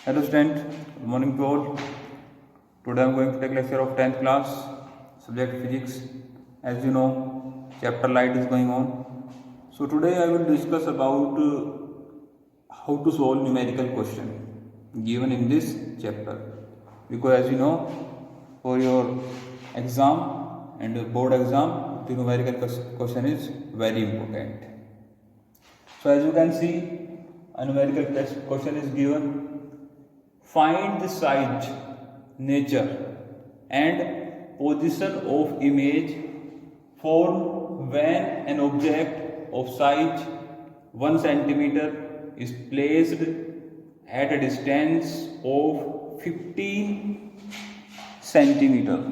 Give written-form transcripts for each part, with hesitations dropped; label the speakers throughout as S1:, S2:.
S1: Hello student, good morning to all. Today I am going to take lecture of 10th class, subject physics. As you know, chapter light is going on. So today I will discuss about how to solve numerical question given in this chapter. Because as you know, for your exam and board exam, the numerical question is very important. So as you can see, a numerical question is given. Find the size, nature and position of image formed when an object of size 1 centimeter is placed at a distance of 15 centimeter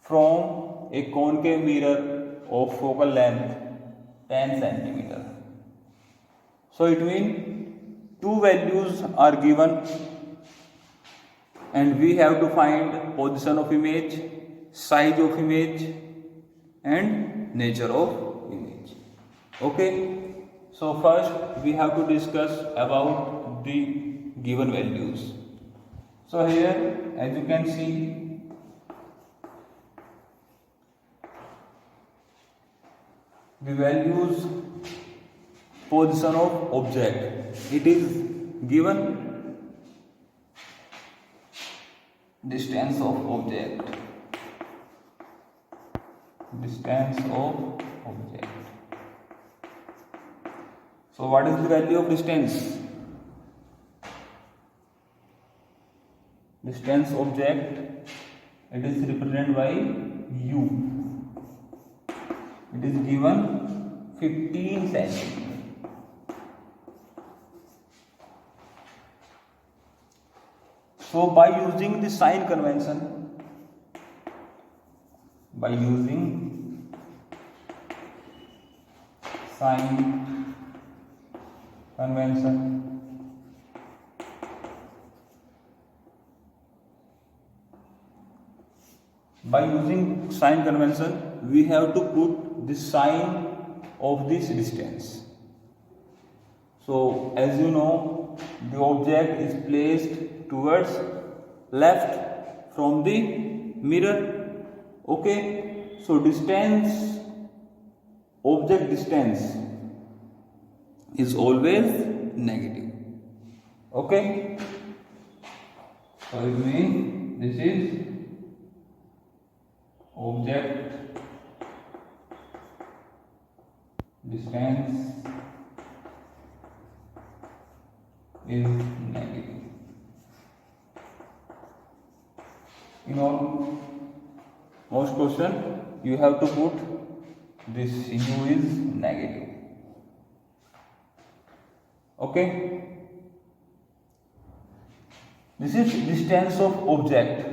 S1: from a concave mirror of focal length 10 centimeter. So it means two values are given and we have to find position of image, size of image and nature of image. Okay, so first we have to discuss about the given values. So here as you can see, the values position of object, it is given distance of object, So what is the value of distance? Distance object, it is represented by u. It is given 15 centimeter. So by using the sign convention, by using sign convention, we have to put the sign of this distance. So as you know, the object is placed towards left from the mirror. Okay, so distance, object distance is always negative. Okay, so it means this is object distance is negative. In all most question you have to put this u is negative. Okay, this is distance of object,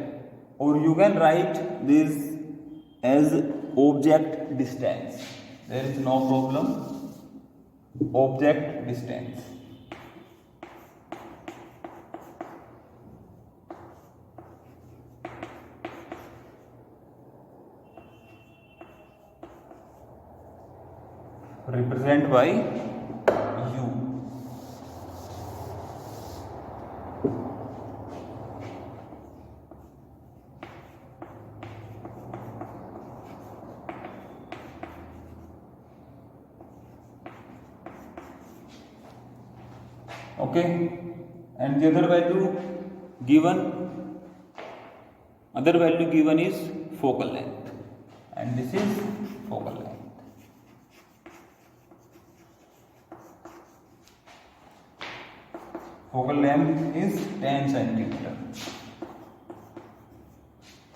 S1: or you can write this as object distance. There is no problem. Object distance. Represent by u. Okay, and the other value given is focal length, and this is focal length. Focal length is 10 centimeter.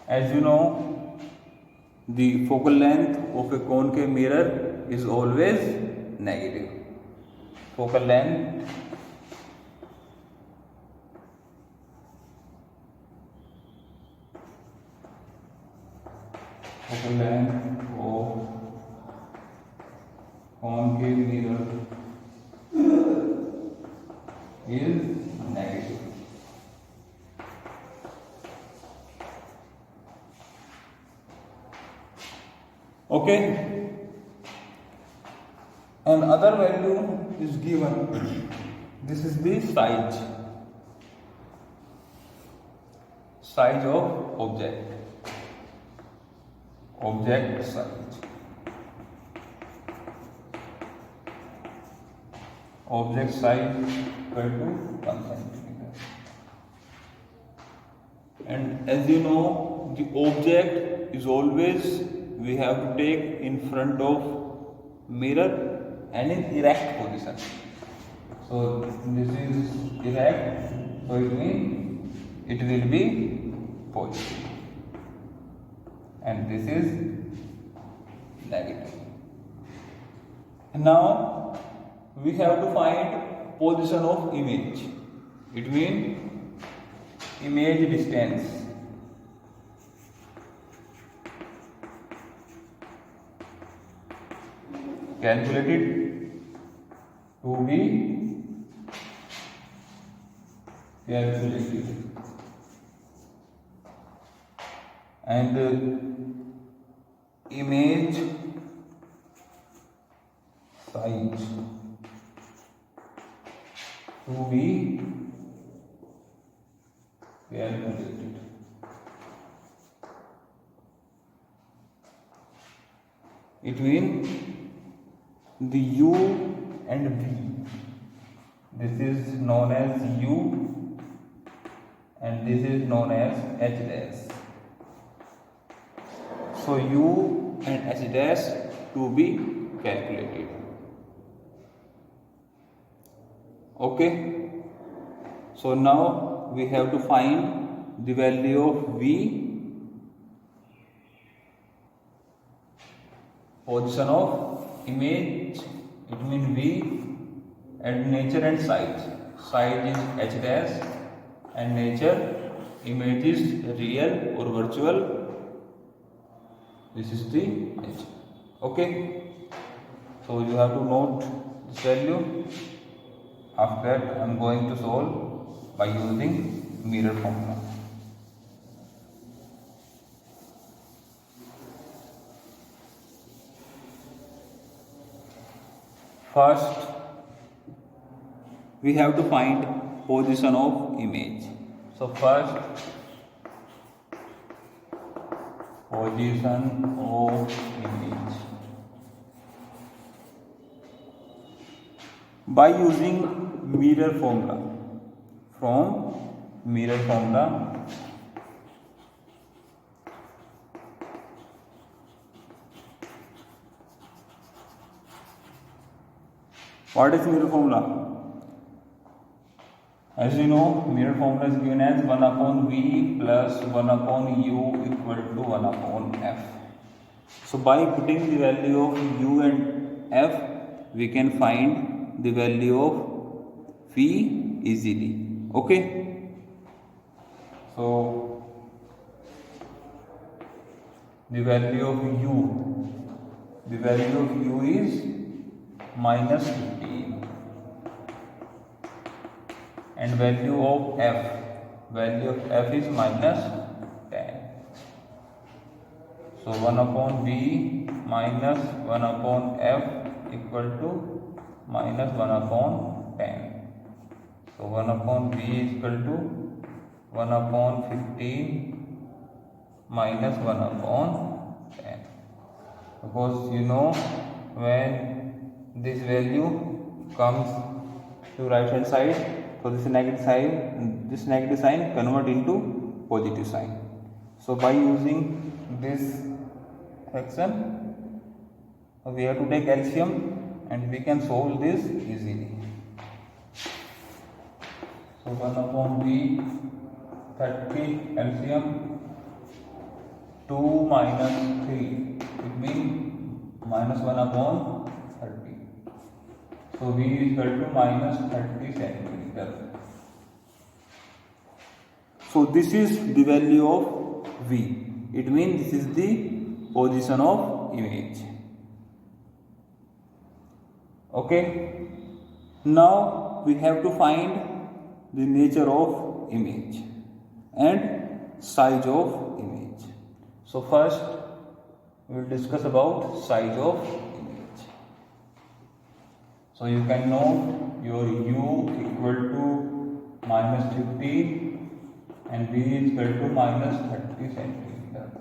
S1: As you know, the focal length of a concave mirror is always negative. Focal length of concave mirror is negative. Okay, and other value is given. This is the size of object size. Object size equal to 1 centimeter. And as you know, the object is always we have to take in front of mirror and in erect position. So this is erect, so it means it will be positive, and this is negative. Now we have to find position of image. It means image distance. Calculated to be calculated, and image size to be calculated. It means the U and V. This is known as U and this is known as H dash. So U and H dash to be calculated. Okay. So now we have to find the value of V, position of image, it means V, and nature and size. Size is H dash and nature, image is real or virtual. This is the H. Okay. So you have to note this value. After that I am going to solve by using mirror formula. First, we have to find position of image. So first, position of image. By using mirror formula, from mirror formula, what is mirror formula? As you know, mirror formula is given as 1 upon V plus 1 upon U equal to 1 upon F. So by putting the value of U and F, we can find the value of V easily. Okay. So the value of U is minus 15, and value of F is minus 10. So 1 upon V minus 1 upon F equal to minus 1 upon 10. So 1 upon V is equal to 1 upon 15 minus 1 upon 10. Because you know, when this value comes to right hand side, so this negative sign convert into positive sign. So by using this fraction, we have to take LCM and we can solve this easily. So 1 upon V 30 LCM 2 minus 3, it means minus 1 upon 30. So V is equal to minus 30 centimeter. So this is the value of V. It means this is the position of image. Okay. Now we have to find the nature of image and size of image. So first we will discuss about size of image. So you can note your u equal to minus 50 and v is equal to minus 30 centimeter.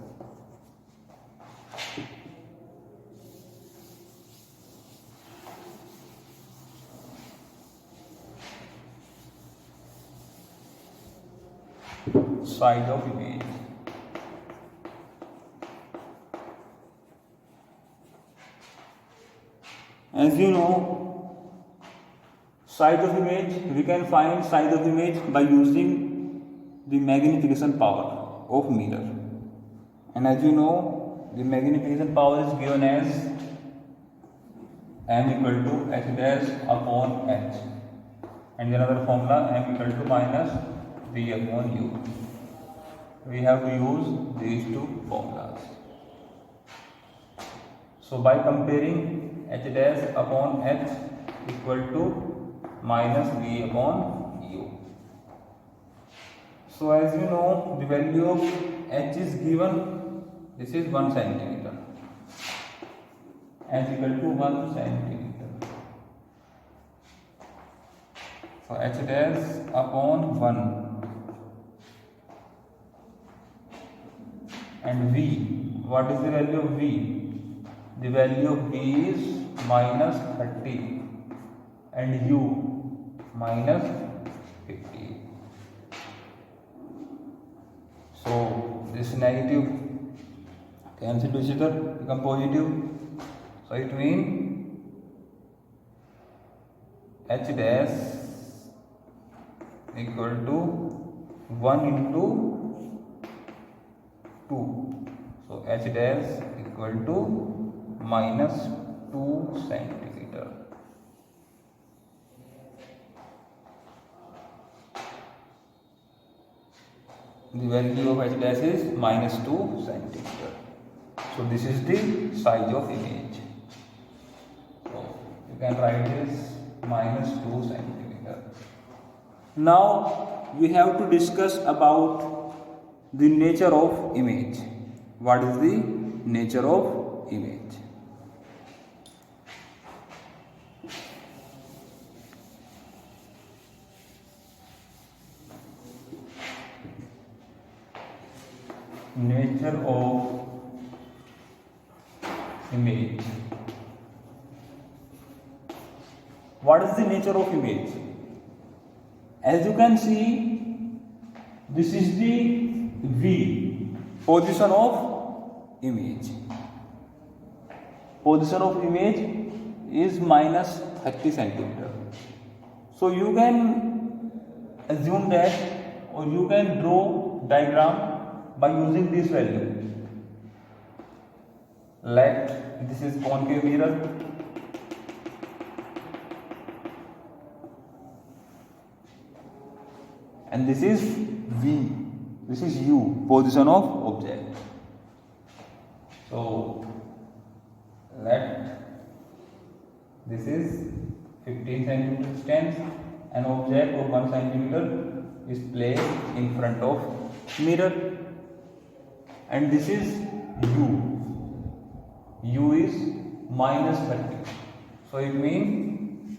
S1: Side of image. As you know, side of image, we can find side of image by using the magnification power of mirror. And as you know, the magnification power is given as m equal to h dash upon h. And another formula, m equal to minus v upon u. We have to use these two formulas. So by comparing h dash upon h equal to minus v upon u. So as you know, the value of h is given, this is 1 centimeter. H equal to 1 centimeter. So h dash upon 1. And v, what is the value of v? The value of v is minus 30 and u minus 50. So this negative cancel to each other, become positive. So it means h dash equal to 1 into 2. So h dash equal to minus 2 centimeter. The value of h dash is minus 2 centimeter. So this is the size of image. So you can write this minus 2 centimeter. Now we have to discuss about the nature of image. What is the nature of image? Nature of image. What is the nature of image? As you can see, this is the V, position of image. Position of image is minus 30 centimeter. So you can assume that, or you can draw diagram by using this value. Let this is concave mirror. And this is V. This is U, position of object. So let this is 15 centimeter distance. An object of 1 centimeter is placed in front of mirror, and this is U. U is minus 30. So it means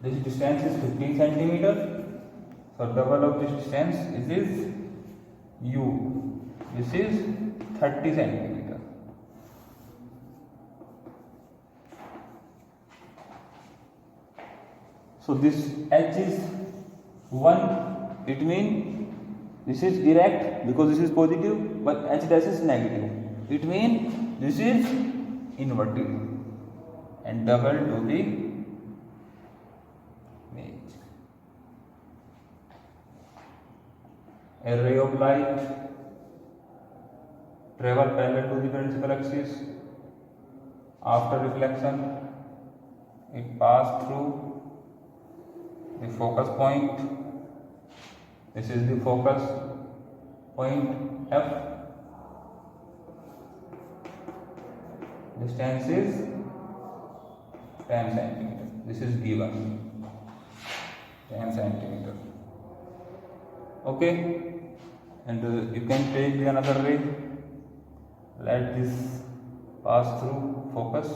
S1: this distance is 15 centimeter. So double of this distance is U. This is 30 centimeter. So this H is 1. It means this is direct because this is positive, but H dash is negative. It means this is inverted and double to the image. A ray of light travel parallel to the principal axis. After reflection, it passes through the focus point. This is the focus point F. Distance is 10 centimeter. This is given 10 centimeter. Okay, and you can take another ray. Let this pass through focus.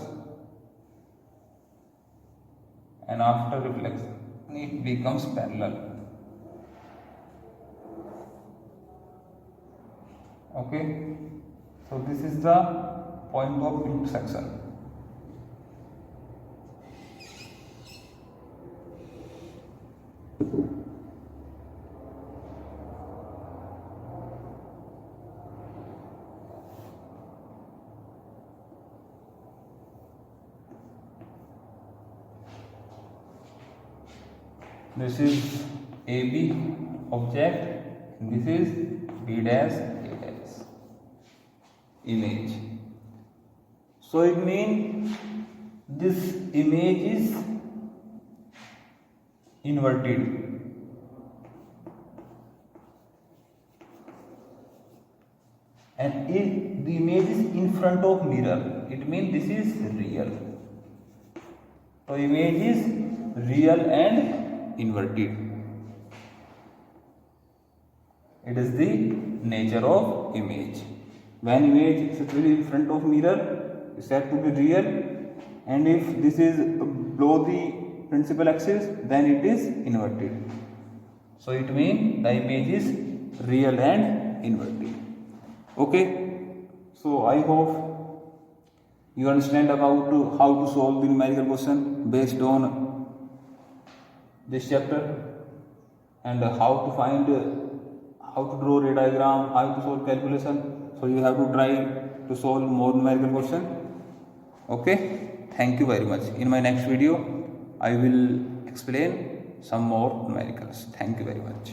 S1: and after reflection it becomes parallel. Okay, so this is the point of intersection. This is AB object, this is B dash A dash image. So it means this image is inverted. And if the image is in front of mirror, it means this is real. So image is real and inverted. It is the nature of image. When image is actually in front of mirror, is said to be real, and if this is below the principal axis, then it is inverted. So it means the image is real and inverted. Okay, so I hope you understand about how to solve the numerical question based on this chapter, and how to find how to draw a diagram, how to solve calculation. So you have to try to solve more numerical question. Okay, thank you very much. In my next video I will explain some more numericals. Thank you very much.